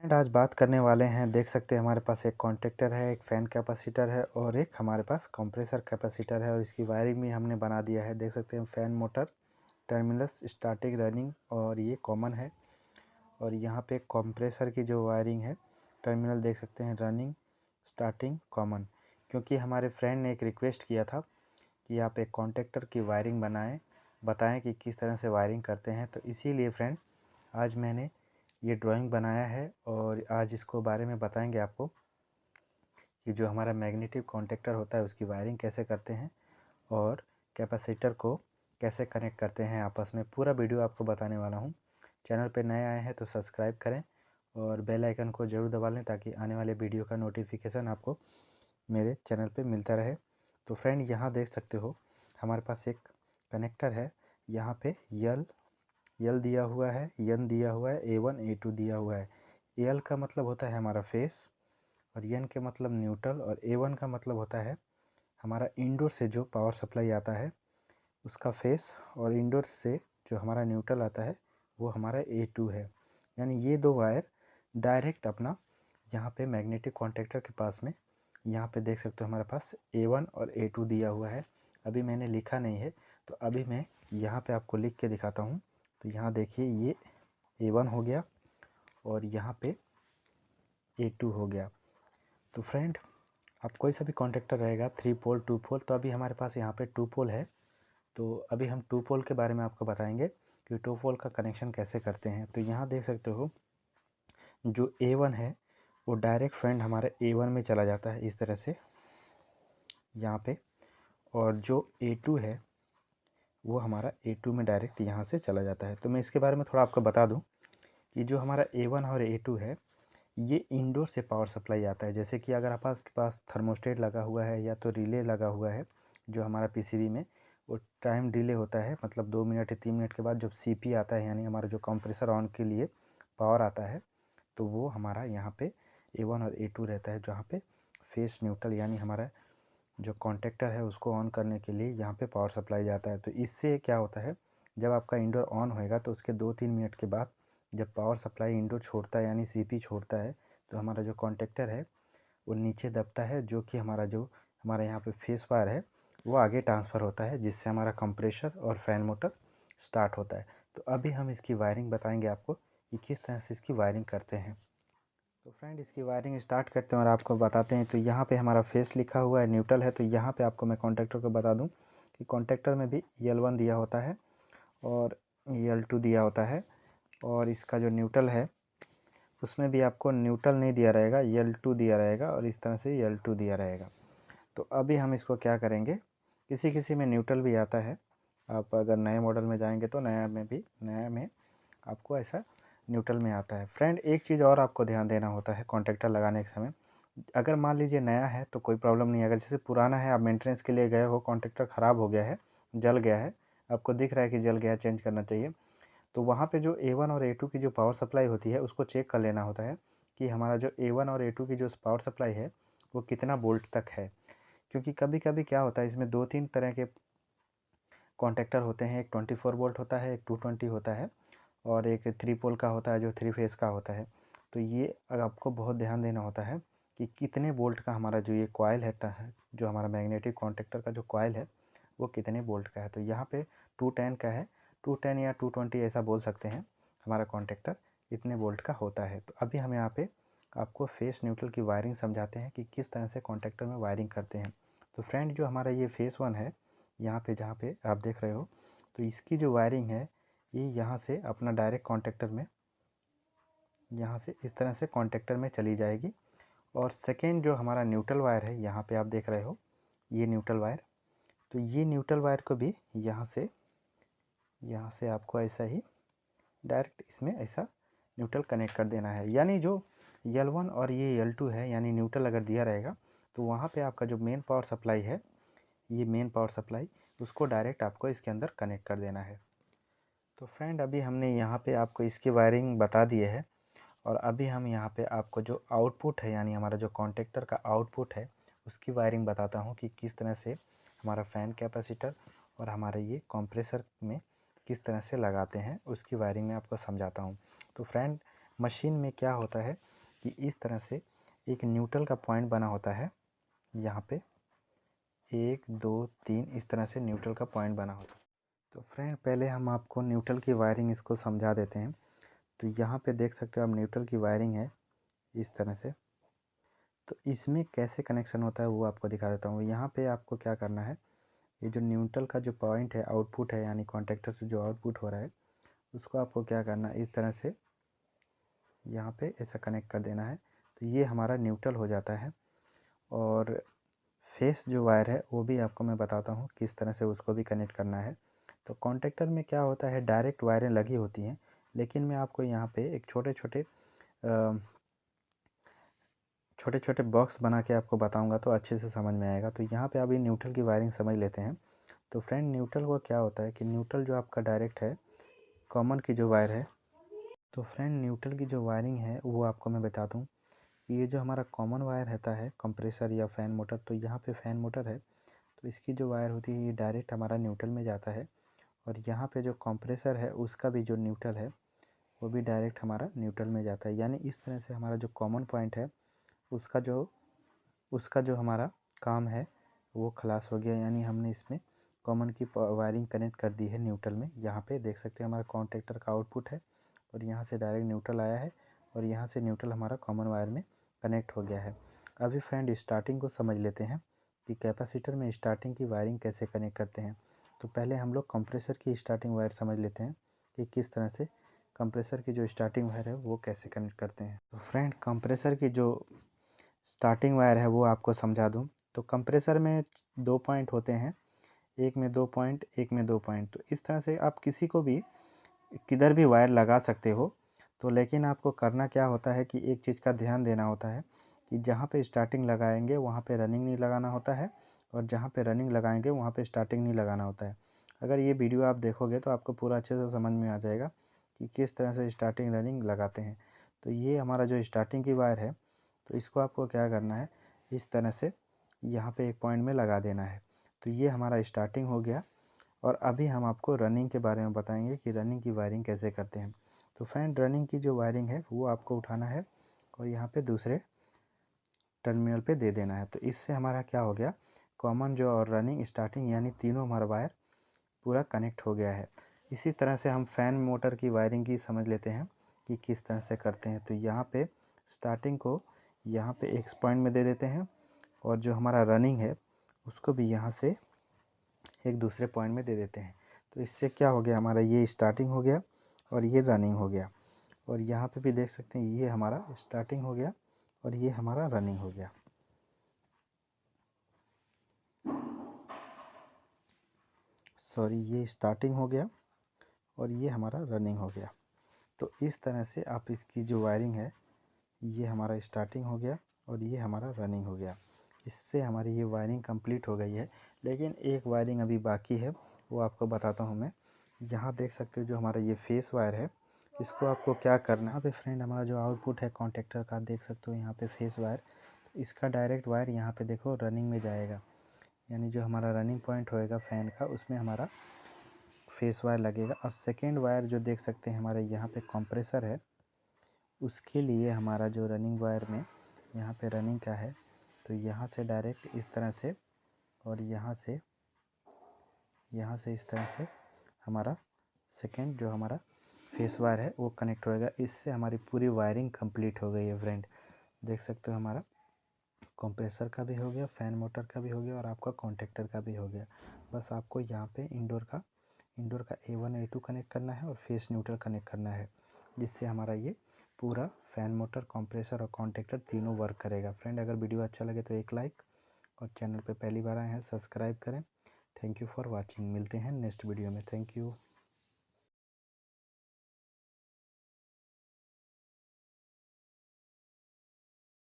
And आज बात करने वाले हैं, देख सकते हैं हमारे पास एक कॉन्टेक्टर है, एक फ़ैन कैपेसिटर है और एक हमारे पास कंप्रेसर कैपेसिटर है और इसकी वायरिंग भी हमने बना दिया है। देख सकते हैं fan motor terminals starting running और ये कॉमन है। और यहाँ पे कंप्रेसर की जो वायरिंग है टर्मिनल देख सकते हैं रनिंग स्टार्टिंग कॉमन, क्योंकि हमारे फ्रेंड ने एक रिक्वेस्ट किया था कि आप एक कॉन्टेक्टर की वायरिंग बताएं कि किस तरह से वायरिंग करते हैं। तो इसीलिए फ्रेंड आज मैंने ये ड्राइंग बनाया है और आज इसको बारे में बताएंगे आपको कि जो हमारा मैग्नेटिक कॉन्टेक्टर होता है उसकी वायरिंग कैसे करते हैं और कैपेसिटर को कैसे कनेक्ट करते हैं आपस में। पूरा वीडियो आपको बताने वाला हूँ। चैनल पे नए आए हैं तो सब्सक्राइब करें और बेल आइकन को ज़रूर दबा लें ताकि आने वाले वीडियो का नोटिफिकेशन आपको मेरे चैनल पे मिलता रहे। तो फ्रेंड यहाँ देख सकते हो हमारे पास एक कनेक्टर है। यहाँ पे यल दिया हुआ है, एन दिया हुआ है, A1 A2 दिया हुआ है। एल का मतलब होता है हमारा फेस और एन के मतलब न्यूट्रल और A1 का मतलब होता है हमारा इंडोर से जो पावर सप्लाई आता है उसका फेस और इंडोर से जो हमारा न्यूट्रल आता है वो हमारा A2 है। यानी ये दो वायर डायरेक्ट अपना यहाँ पे मैग्नेटिक कॉन्टेक्टर के पास में यहाँ पे देख सकते हो हमारे पास A1 और A2 दिया हुआ है। अभी मैंने लिखा नहीं है तो अभी मैं यहाँ पे आपको लिख के दिखाता हूँ। तो यहाँ देखिए ये A1 हो गया और यहाँ पे A2 हो गया। तो फ्रेंड अब कोई सा भी कॉन्टेक्टर रहेगा 3 पोल 2 पोल, तो अभी हमारे पास यहाँ पे 2 पोल है। तो अभी हम 2 पोल के बारे में आपको बताएंगे कि 2 पोल का कनेक्शन कैसे करते हैं। तो यहाँ देख सकते हो जो A1 है वो डायरेक्ट फ्रेंड हमारे A1 में चला जाता है इस तरह से यहाँ पे, और जो A2 है वो हमारा A2 में डायरेक्ट यहाँ से चला जाता है। तो मैं इसके बारे में थोड़ा आपको बता दूँ कि जो हमारा A1 और A2 है ये इंडोर से पावर सप्लाई आता है। जैसे कि अगर आपके पास थर्मोस्टेट लगा हुआ है या तो रिले लगा हुआ है जो हमारा पीसीबी में, वो टाइम डिले होता है, मतलब 2 मिनट या 3 मिनट के बाद जब सीपी आता है यानी हमारा जो कंप्रेसर ऑन के लिए पावर आता है तो वो हमारा यहाँ पे A1 और A2 रहता है, जहाँ पे फेस न्यूट्रल यानी हमारा जो कॉन्टेक्टर है उसको ऑन करने के लिए यहाँ पे पावर सप्लाई जाता है। तो इससे क्या होता है, जब आपका इंडोर ऑन होएगा तो उसके 2-3 मिनट के बाद जब पावर सप्लाई इंडोर छोड़ता है यानी सीपी छोड़ता है तो हमारा जो कॉन्टेक्टर है वो नीचे दबता है, जो कि हमारा यहाँ पे फेस वायर है वो आगे ट्रांसफ़र होता है, जिससे हमारा कंप्रेसर और फैन मोटर स्टार्ट होता है। तो अभी हम इसकी वायरिंग बताएंगे आपको कि किस तरह से इसकी वायरिंग करते हैं। तो फ्रेंड इसकी वायरिंग स्टार्ट करते हैं और आपको बताते हैं। तो यहाँ पे हमारा फेस लिखा हुआ है, न्यूट्रल है। तो यहाँ पे आपको मैं कॉन्टेक्टर को बता दूँ कि कॉन्टेक्टर में भी L1 दिया होता है और L2 दिया होता है, और इसका जो न्यूट्रल है उसमें भी आपको न्यूट्रल नहीं दिया रहेगा, L2 दिया रहेगा और इस तरह से L2 दिया रहेगा। तो अभी हम इसको क्या करेंगे, किसी किसी में न्यूट्रल भी आता है। आप अगर नए मॉडल में जाएंगे तो नया में आपको ऐसा न्यूट्रल में आता है। फ्रेंड एक चीज़ और आपको ध्यान देना होता है कॉन्टेक्टर लगाने के समय, अगर मान लीजिए नया है तो कोई प्रॉब्लम नहीं है। अगर जैसे पुराना है, आप मेंटेनेंस के लिए गए हो, कॉन्टेक्टर ख़राब हो गया है, जल गया है, आपको दिख रहा है कि जल गया, चेंज करना चाहिए, तो वहाँ पे जो A1 और A2 की जो पावर सप्लाई होती है उसको चेक कर लेना होता है कि हमारा जो A1 और A2 की जो पावर सप्लाई है वो कितना वोल्ट तक है। क्योंकि कभी कभी क्या होता है, इसमें 2-3 तरह के कॉन्टेक्टर होते हैं। एक 24 वोल्ट होता है, एक 220 होता है और एक 3 पोल का होता है जो 3 फेस का होता है। तो ये आपको बहुत ध्यान देना होता है कि कितने वोल्ट का हमारा जो ये कॉइल है, जो हमारा मैग्नेटिक कॉन्टेक्टर का जो कॉइल है वो कितने वोल्ट का है। तो यहाँ पे 210 का है, 210 या 220 ऐसा बोल सकते हैं, हमारा कॉन्टेक्टर इतने वोल्ट का होता है। तो अभी हम यहाँ पे आपको फेस न्यूट्रल की वायरिंग समझाते हैं कि किस तरह से कॉन्टेक्टर में वायरिंग करते हैं। तो फ्रेंड जो हमारा ये फेस 1 है, यहाँ पे जहाँ पे आप देख रहे हो, तो इसकी जो वायरिंग है ये यहाँ से अपना डायरेक्ट कॉन्टेक्टर में, यहाँ से इस तरह से कॉन्टेक्टर में चली जाएगी। और सेकेंड जो हमारा न्यूट्रल वायर है, यहाँ पे आप देख रहे हो ये न्यूट्रल वायर, तो ये न्यूट्रल वायर को भी यहाँ से आपको ऐसा ही डायरेक्ट इसमें ऐसा न्यूट्रल कनेक्ट कर देना है। यानी जो L1 और ये L2 है, यानी न्यूट्रल अगर दिया रहेगा तो वहाँ पे आपका जो मेन पावर सप्लाई है, ये मेन पावर सप्लाई, उसको डायरेक्ट आपको इसके अंदर कनेक्ट कर देना है। तो फ्रेंड अभी हमने यहाँ पे आपको इसकी वायरिंग बता दिए है और अभी हम यहाँ पे आपको जो आउटपुट है यानी हमारा जो कॉन्टेक्टर का आउटपुट है उसकी वायरिंग बताता हूँ कि किस तरह से हमारा फ़ैन कैपेसिटर और हमारे ये कंप्रेसर में किस तरह से लगाते हैं, उसकी वायरिंग में आपको समझाता हूँ। तो फ्रेंड मशीन में क्या होता है कि इस तरह से एक न्यूट्रल का पॉइंट बना होता है, यहाँ पे 1 2 3 इस तरह से न्यूट्रल का पॉइंट बना होता है। तो फ्रेंड पहले हम आपको न्यूट्रल की वायरिंग इसको समझा देते हैं। तो यहाँ पे देख सकते हो आप न्यूट्रल की वायरिंग है इस तरह से। तो इसमें कैसे कनेक्शन होता है वो आपको दिखा देता हूँ। यहाँ पे आपको क्या करना है, ये जो न्यूट्रल का जो पॉइंट है, आउटपुट है, यानी कॉन्टेक्टर से जो आउटपुट हो रहा है उसको आपको क्या करना है, इस तरह से यहाँ पे ऐसा कनेक्ट कर देना है। तो ये हमारा न्यूट्रल हो जाता है। और फेस जो वायर है वो भी आपको मैं बताता हूँ किस तरह से उसको भी कनेक्ट करना है। तो कॉन्टेक्टर में क्या होता है, डायरेक्ट वायरें लगी होती हैं, लेकिन मैं आपको यहाँ पे एक छोटे छोटे बॉक्स बना के आपको बताऊंगा तो अच्छे से समझ में आएगा। तो यहाँ पे अभी न्यूट्रल की वायरिंग समझ लेते हैं। तो फ्रेंड न्यूट्रल को क्या होता है कि न्यूट्रल जो आपका डायरेक्ट है, कॉमन की जो वायर है, तो फ्रेंड न्यूट्रल की जो वायरिंग है वो आपको मैं बता दूँ। ये जो हमारा कॉमन वायर रहता है कंप्रेसर या फ़ैन मोटर, तो यहाँ पे फ़ैन मोटर है तो इसकी जो वायर होती है ये डायरेक्ट हमारा न्यूट्रल में जाता है। और यहाँ पे जो कंप्रेसर है उसका भी जो न्यूट्रल है वो भी डायरेक्ट हमारा न्यूट्रल में जाता है। यानी इस तरह से हमारा जो कॉमन पॉइंट है उसका जो हमारा काम है वो खलास हो गया। यानी हमने इसमें कॉमन की वायरिंग कनेक्ट कर दी है न्यूट्रल में। यहाँ पे देख सकते हैं हमारा कॉन्टेक्टर का आउटपुट है और यहाँ से डायरेक्ट न्यूट्रल आया है और यहाँ से न्यूट्रल हमारा कॉमन वायर में कनेक्ट हो गया है। अभी फ्रेंड स्टार्टिंग को समझ लेते हैं कि कैपेसिटर में स्टार्टिंग की वायरिंग कैसे कनेक्ट करते हैं। तो पहले हम लोग कंप्रेसर की स्टार्टिंग वायर समझ लेते हैं कि किस तरह से कंप्रेसर की जो स्टार्टिंग वायर है वो कैसे कनेक्ट करते हैं। तो फ्रेंड कंप्रेसर की जो स्टार्टिंग वायर है वो आपको समझा दूं। तो कंप्रेसर में 2 पॉइंट होते हैं, एक में 2 पॉइंट, एक में 2 पॉइंट। तो इस तरह से आप किसी को भी किधर भी वायर लगा सकते हो। तो लेकिन आपको करना क्या होता है कि एक चीज़ का ध्यान देना होता है कि जहाँ पे स्टार्टिंग लगाएंगे वहाँ पे रनिंग नहीं लगाना होता है और जहाँ पे रनिंग लगाएंगे वहाँ पे स्टार्टिंग नहीं लगाना होता है। अगर ये वीडियो आप देखोगे तो आपको पूरा अच्छे से समझ में आ जाएगा कि किस तरह से स्टार्टिंग रनिंग लगाते हैं। तो ये हमारा जो स्टार्टिंग की वायर है, तो इसको आपको क्या करना है, इस तरह से यहाँ पे एक पॉइंट में लगा देना है। तो ये हमारा स्टार्टिंग हो गया। और अभी हम आपको रनिंग के बारे में बताएंगे कि रनिंग की वायरिंग कैसे करते हैं। तो फ्रेंड रनिंग की जो वायरिंग है वो आपको उठाना है और यहाँ पे दूसरे टर्मिनल पे दे देना है। तो इससे हमारा क्या हो गया, कॉमन जो और रनिंग स्टार्टिंग यानी तीनों हमारा वायर पूरा कनेक्ट हो गया है। इसी तरह से हम फ़ैन मोटर की वायरिंग की समझ लेते हैं कि किस तरह से करते हैं। तो यहाँ पे स्टार्टिंग को यहाँ पे एक पॉइंट में दे देते हैं और जो हमारा रनिंग है उसको भी यहाँ से एक दूसरे पॉइंट में दे देते हैं। तो इससे क्या हो गया, हमारा ये स्टार्टिंग हो गया और ये रनिंग हो गया। और यहाँ पे भी देख सकते हैं ये हमारा स्टार्टिंग हो गया और ये हमारा रनिंग हो गया। सॉरी, ये स्टार्टिंग हो गया और ये हमारा रनिंग हो गया। तो इस तरह से आप इसकी जो वायरिंग है, ये हमारा स्टार्टिंग हो गया और ये हमारा रनिंग हो गया। इससे हमारी ये वायरिंग कंप्लीट हो गई है। लेकिन एक वायरिंग अभी बाकी है, वो आपको बताता हूँ मैं। यहाँ देख सकते हो जो हमारा ये फेस वायर है, इसको आपको क्या करना है। यहाँ पे फ्रेंड हमारा जो आउटपुट है कॉन्टेक्टर का, देख सकते हो यहाँ पे फेस वायर, तो इसका डायरेक्ट वायर यहाँ पे देखो रनिंग में जाएगा। यानी जो हमारा रनिंग पॉइंट होएगा फ़ैन का, उसमें हमारा फेस वायर लगेगा। और सेकेंड वायर जो देख सकते हैं हमारे यहाँ पे कंप्रेसर है, उसके लिए हमारा जो रनिंग वायर में यहाँ पे रनिंग का है, तो यहाँ से डायरेक्ट इस तरह से और यहाँ से इस तरह से हमारा सेकेंड जो हमारा फेस वायर है वो कनेक्ट होएगा। इससे हमारी पूरी वायरिंग कंप्लीट हो गई है फ्रेंड। देख सकते हो हमारा कंप्रेसर का भी हो गया, फ़ैन मोटर का भी हो गया और आपका कॉन्टेक्टर का भी हो गया। बस आपको यहाँ पे इंडोर का A1 A2 कनेक्ट करना है और फेस न्यूट्रल कनेक्ट करना है, जिससे हमारा ये पूरा फ़ैन मोटर, कंप्रेसर और कॉन्टेक्टर तीनों वर्क करेगा। फ्रेंड अगर वीडियो अच्छा लगे तो एक लाइक और चैनल पे पहली बार आए हैं सब्सक्राइब करें। Thank you for watching. मिलते हैं नेक्स्ट वीडियो में। Thank you.